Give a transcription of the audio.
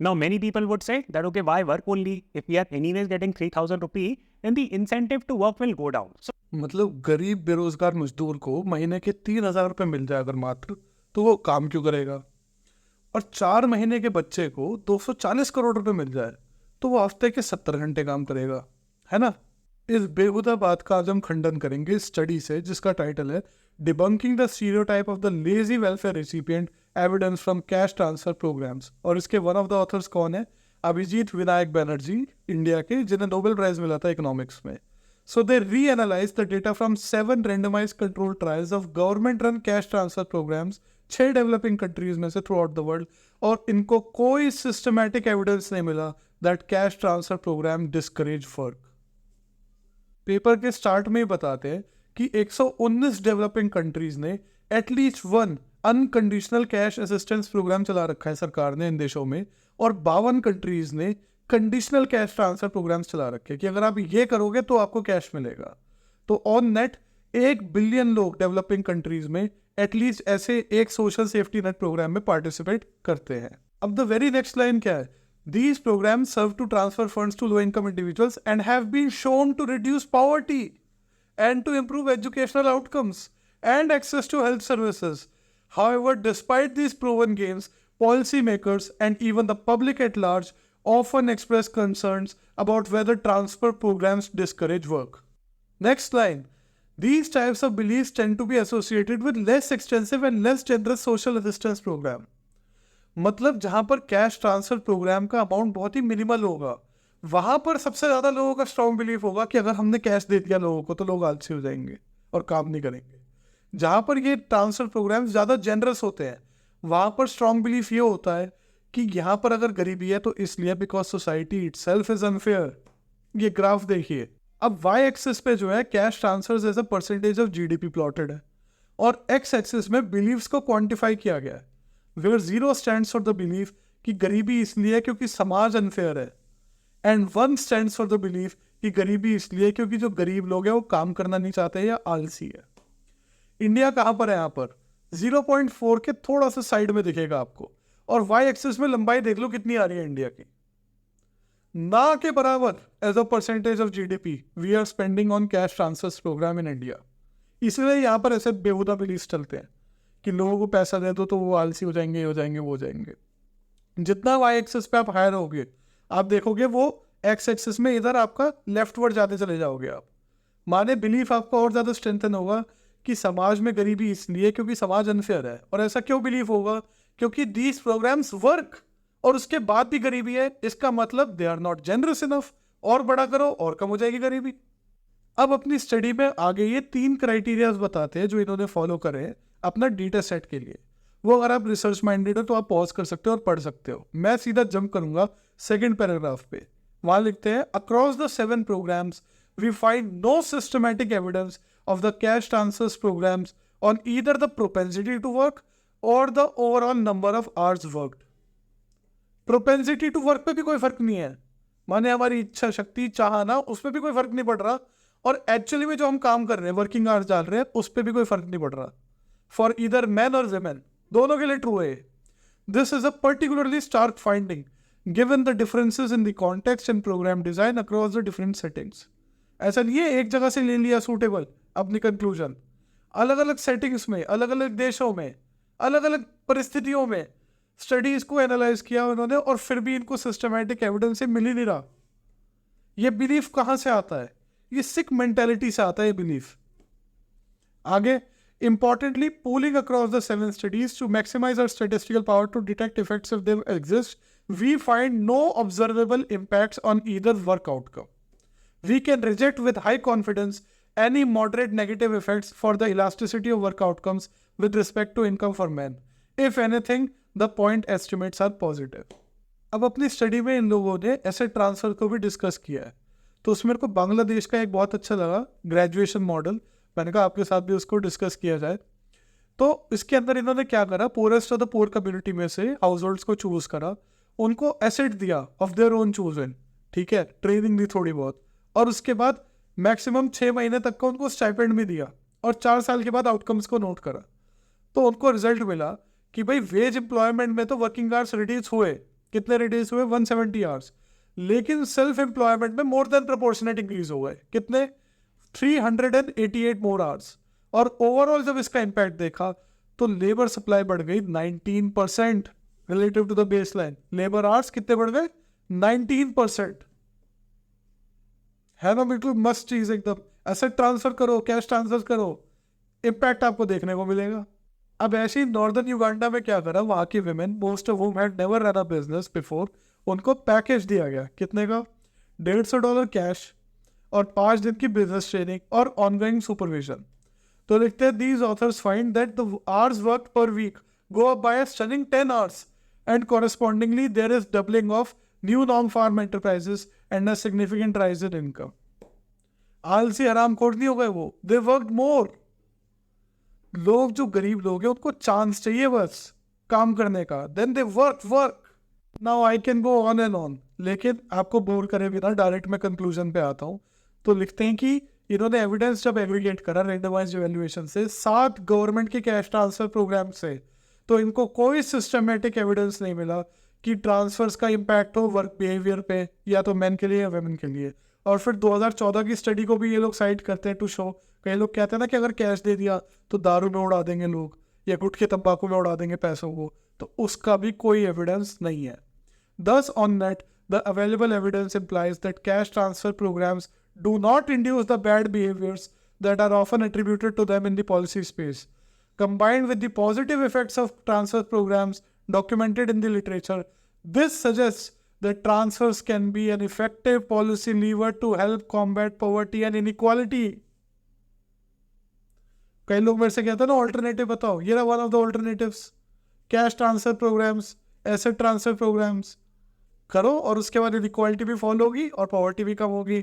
Now, many people would say that, okay, why work only? If we are anyways getting 3,000 rupees, then the incentive to work will go down. So, मतलब गरीब बेरोजगार मजदूर को महीने के 3,000 रुपये मिल जाए अगर मात्र, तो वो काम क्यों करेगा? और 4 महीने के बच्चे को 240 करोड़ रुपए मिल जाए तो वो हफ्ते के 70 घंटे काम करेगा, है ना? इस बेहुदा बात का आज हम खंडन करेंगे स्टडी से, जिसका टाइटल है debunking the stereotype of the lazy welfare recipient evidence from cash transfer programs. और इसके वन ऑफ द ऑथर्स कौन है? अभिजीत विनायक बैनर्जी, इंडिया के, जिन्हें नोबेल प्राइज मिला था इकोनॉमिक्स में। So they reanalyzed the data from 7 randomized controlled trials of government-run cash transfer programs 6 developing countries में से थ्रू आउट द वर्ल्ड, और इनको कोई सिस्टमैटिक एविडेंस नहीं मिला that cash transfer program discourage work. Paper के स्टार्ट में ही बताते हैं कि 119 डेवलपिंग कंट्रीज ने at least one unconditional cash assistance program चला रखा है सरकार ने इन देशों में, और 52 कंट्रीज ने कंडीशनल कैश ट्रांसफर प्रोग्राम्स चला रखे कि अगर आप ये करोगे तो आपको कैश मिलेगा। तो ऑन नेट 1 बिलियन लोग डेवलपिंग कंट्रीज में एटलीस्ट ऐसे एक सोशल सेफ्टी नेट प्रोग्राम में पार्टिसिपेट करते हैं। अब द वेरी नेक्स्ट लाइन क्या है? These programs serve to transfer funds to low income individuals and have been shown to reduce poverty and to improve educational outcomes and access to health services. However, despite these proven gains, policymakers and even the public at large often express concerns about whether transfer programs discourage work. Next line. These types of beliefs tend to be associated with less extensive and less generous social assistance program. मतलब जहां पर cash transfer programme का amount बहुत ही minimal होगा, वहां पर सबसे ज्यादा लोगों का स्ट्रॉन्ग बिलीफ होगा कि अगर हमने कैश दे दिया लोगों को तो लोग आलसी हो जाएंगे और काम नहीं करेंगे। जहां पर ये ट्रांसफर प्रोग्राम ज्यादा जेनरस होते हैं, वहां पर स्ट्रॉन्ग बिलीफ ये होता है कि यहाँ पर अगर गरीबी है तो इसलिए because society itself is unfair. ये ग्राफ देखिए, अब वाई एक्सिस पे जो है cash transfers as a percentage of GDP plotted है, और एक्स एक्सिस में बिलीव्स को क्वांटिफाई किया गया है। Where 0 stands for the belief कि गरीबी इसलिए है क्योंकि समाज अनफेयर है, and 1 stands for the belief कि गरीबी इसलिए क्योंकि जो गरीब लोग हैं वो काम करना नहीं चाहते या आलसी है। इंडिया कहाँ पर है? यहाँ पर 0.4 के थोड़ा सा साइड में दिखेगा आपको, और वाई एक्सिस में लंबाई देख लो कितनी आ रही है इंडिया की, ना के बराबर as a percentage of GDP we are spending on cash transfers program in India. इसलिए यहाँ पर ऐसे बेहुदा बिलीफ चलते हैं कि लोगों को पैसा दे दो तो वो आलसी हो जाएंगे, हो जाएंगे, वो हो जाएंगे। जितना वाई एक्सिस पे आप हायर होगे, आप देखोगे वो एक्स एक्सिस में इधर आपका लेफ्टवर्ड जाते चले जाओगे आप। माने बिलीफ आपका और ज्यादा स्ट्रेंथन होगा कि समाज में गरीबी इसलिए क्योंकि समाज अनफेयर है। और ऐसा क्यों बिलीव होगा? क्योंकि दीज प्रोग्राम्स वर्क, और उसके बाद भी गरीबी है, इसका मतलब they are not generous enough. और बड़ा करो और कम हो जाएगी गरीबी। अब अपनी स्टडी में आगे ये 3 क्राइटेरियाज बताते हैं जो इन्होंने फॉलो करे हैं अपना डेटा सेट के लिए। वो अगर आप रिसर्च माइंडेड हो तो आप पॉज कर सकते हो और पढ़ सकते हो। मैं सीधा जंप करूंगा सेकेंड पैराग्राफ पे। वहां लिखते हैं, across the 7 programs we find no systematic evidence of the cash transfers programs on either the propensity to work or the overall number of hours worked. Propensity to work पे भी कोई फर्क नहीं है, माने हमारी इच्छा शक्ति चाहना, उस पर भी कोई फर्क नहीं पड़ रहा। और एक्चुअली में जो हम काम कर रहे हैं, वर्किंग आवर्स डाल रहे हैं, उस पर भी कोई फर्क नहीं पड़ रहा फॉर ईदर मैन और वुमेन, दोनों के लिए ट्रू है। This is a particularly stark finding given the differences in the context and program design across the different settings. ऐसा नहीं है एक जगह से ले लिया सूटेबल अपनी कंक्लूजन, अलग अलग सेटिंग्स में, अलग अलग देशों में, अलग अलग परिस्थितियों में स्टडीज को एनालाइज किया उन्होंने, और फिर भी इनको सिस्टमैटिक एविडेंस से मिल ही नहीं रहा। ये बिलीफ कहां से आता है? ये सिक मेंटालिटी से आता है ये बिलीफ। आगे, importantly pooling across the 7 studies to maximize our statistical power to detect effects if they exist, we find no observable impacts on either work outcome. We can reject with high confidence any moderate negative effects for the elasticity of work outcomes with respect to income for men. If anything, the point estimates are positive. अब अपनी study में इन लोगों ने asset transfer को भी discuss किया है, तो उसमें मेरे को बांग्लादेश का एक बहुत अच्छा लगा ग्रेजुएशन मॉडल। मैंने कहा आपके साथ भी उसको डिस्कस किया जाए। तो इसके अंदर इन्होंने क्या करा, poorest of the poor community में से हाउस होल्ड्स को चूज करा, उनको एसेट दिया ऑफ देयर ओन चूजन, ठीक है, ट्रेनिंग दी थोड़ी बहुत, और उसके बाद मैक्सिमम 6 महीने तक का उनको स्टाइपेंड भी दिया, और 4 साल के बाद आउटकम्स को नोट करा। तो उनको रिजल्ट मिला कि भाई वेज एम्प्लॉयमेंट में तो वर्किंग आवर्स रिड्यूस हुए, कितने रिड्यूस हुए? 170 आवर्स। लेकिन सेल्फ एम्प्लॉयमेंट में मोर देन प्रोपोर्शनेट इंक्रीज हो गए। कितने? 388 मोर आवर्स। और ओवरऑल जब इसका इम्पैक्ट देखा तो लेबर सप्लाई बढ़ गई 19% relative to the baseline. Labour hours कितने बढ़ गए? 19%। है ना, बिल्कुल मस्त चीज एकदम। एसेट ट्रांसफर करो, कैश ट्रांसफर करो, इम्पैक्ट आपको देखने को मिलेगा। अब ऐसे ही नॉर्दर्न युगांडा में क्या करा, वहां की women, most of whom had never run a business before, उनको पैकेज दिया गया। कितने का? $150 कैश और 5 दिन की बिजनेस ट्रेनिंग और ऑनगोइंग सुपरविजन। तो लिखते हैं these authors find that the hours worked per week go up by a stunning 10 hours and correspondingly there is doubling of new non-farm enterprises and a significant rise in income. आलसी हरामखोर नहीं हो गए वो, they worked more. लोग जो गरीब लोग हैं उनको चांस चाहिए बस काम करने का, then they work. Now I can go on and on, लेकिन आपको बोर करे बिना डायरेक्ट मैं कंक्लूजन पे आता हूँ। तो लिखते हैं कि इन्होंने एविडेंस जब एग्रीगेट करा रेंडमाइज्ड इवैल्यूएशन से 7 गवर्नमेंट के कैश ट्रांसफर प्रोग्राम से, तो इनको कोई सिस्टमेटिक एविडेंस नहीं मिला कि ट्रांसफर्स का इम्पैक्ट हो वर्क बिहेवियर पे, या तो मेन के लिए या वेमेन के लिए। और फिर 2014 की स्टडी को भी ये लोग साइट करते हैं टू शो, कई लोग कहते हैं ना कि अगर कैश दे दिया तो दारू में उड़ा देंगे लोग या गुटखे तंबाकू में उड़ा देंगे पैसों को, तो उसका भी कोई एविडेंस नहीं है। Thus, on net, the available evidence implies that cash transfer programs do not induce the bad behaviors that are often attributed to them in the policy space. Combined with the positive effects of transfer programs documented in the literature, this suggests that transfers can be an effective policy lever to help combat poverty and inequality. कई लोग मेरे से कहते हैं ना alternative बताओ, ये one of the alternatives, cash transfer programs, asset transfer programs करो और उसके बाद इक्वालिटी भी फॉलो होगी और पॉवर्टी भी कम होगी।